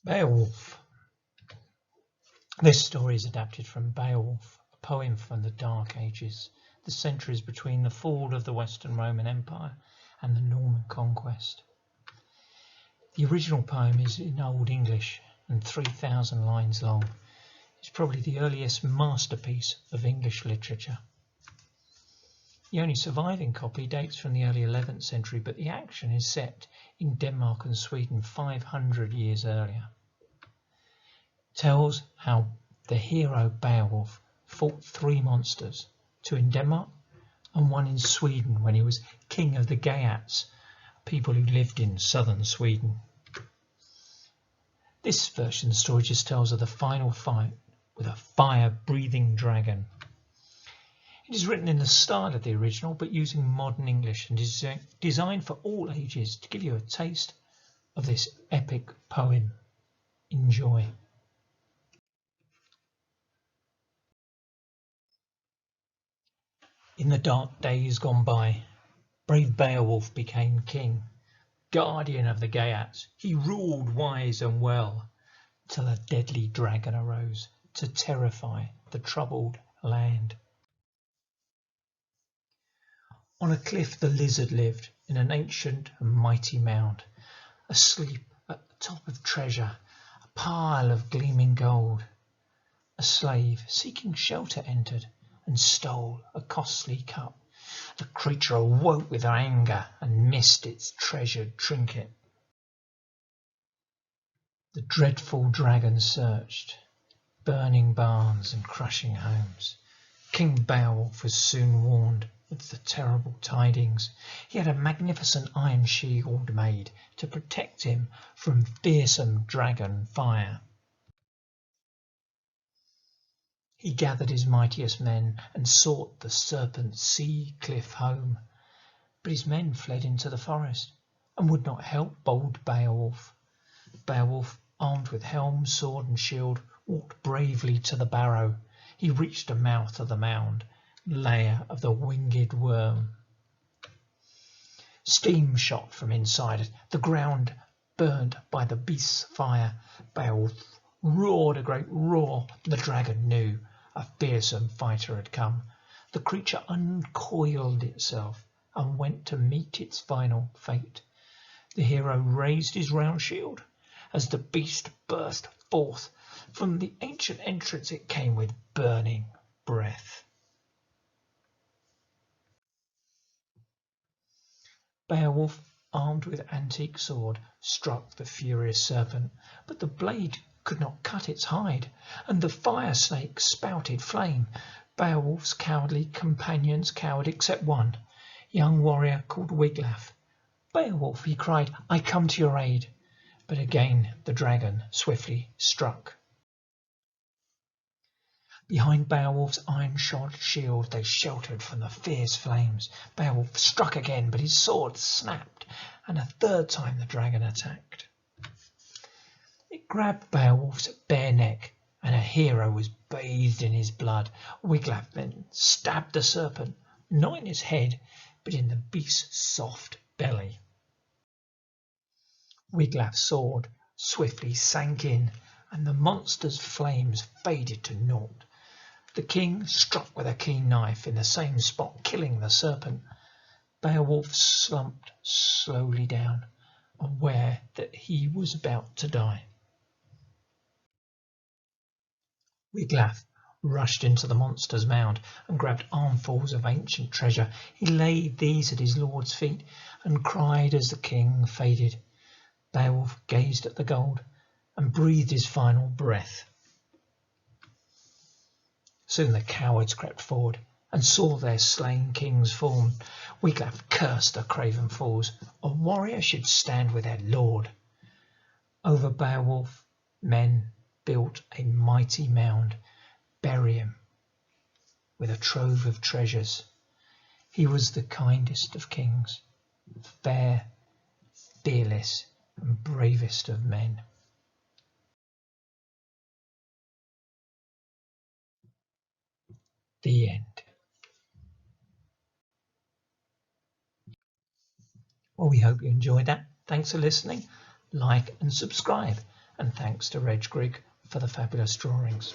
Beowulf. This story is adapted from Beowulf, a poem from the Dark Ages, the centuries between the fall of the Western Roman Empire and the Norman conquest. The original poem is in Old English and 3,000 lines long. It's probably the earliest masterpiece of English literature. The only surviving copy dates from the early 11th century, but the action is set in Denmark and Sweden 500 years earlier. It tells how the hero Beowulf fought 3 monsters, 2 in Denmark and 1 in Sweden when he was king of the Geats, people who lived in southern Sweden. This version of the story just tells of the final fight with a fire-breathing dragon. It is written in the style of the original but using modern English and is designed for all ages to give you a taste of this epic poem. Enjoy. In the dark days gone by, brave Beowulf became king. Guardian of the Geats, he ruled wise and well, till a deadly dragon arose to terrify the troubled land. On a cliff the lizard lived, in an ancient and mighty mound, asleep at the top of treasure, a pile of gleaming gold. A slave seeking shelter entered and stole a costly cup. The creature awoke with anger and missed its treasured trinket. The dreadful dragon searched, burning barns and crushing homes. King Beowulf was soon warned of the terrible tidings. He had a magnificent iron shield made to protect him from fearsome dragon fire. He gathered his mightiest men and sought the serpent sea cliff home. But his men fled into the forest and would not help bold Beowulf. Beowulf, armed with helm, sword and shield, walked bravely to the barrow. He reached the mouth of the mound, lair of the winged worm. Steam shot from inside it, the ground burned by the beast's fire. Beowulf roared a great roar. The dragon knew a fearsome fighter had come. The creature uncoiled itself and went to meet its final fate. The hero raised his round shield as the beast burst forth. From the ancient entrance it came with burning breath. Beowulf, armed with antique sword, struck the furious serpent, but the blade could not cut its hide, and the fire snake spouted flame. Beowulf's cowardly companions cowered except one, young warrior called Wiglaf. "Beowulf," he cried, "I come to your aid." But again the dragon swiftly struck. Behind Beowulf's iron-shod shield they sheltered from the fierce flames. Beowulf struck again, but his sword snapped, and a third time the dragon attacked. It grabbed Beowulf's bare neck, and our hero was bathed in his blood. Wiglaf then stabbed the serpent, not in his head, but in the beast's soft belly. Wiglaf's sword swiftly sank in, and the monster's flames faded to naught. The king struck with a keen knife in the same spot, killing the serpent. Beowulf slumped slowly down, aware that he was about to die. Wiglaf rushed into the monster's mound and grabbed armfuls of ancient treasure. He laid these at his lord's feet and cried as the king faded. Beowulf gazed at the gold and breathed his final breath. Soon the cowards crept forward and saw their slain king's form. Wiglaf cursed the craven fools. A warrior should stand with their lord. Over Beowulf, men built a mighty mound, bury him with a trove of treasures. He was the kindest of kings, fair, fearless, and bravest of men. The end. Well, we hope you enjoyed that. Thanks for listening. Like and subscribe. and thanks to Reg Grigg for the fabulous drawings.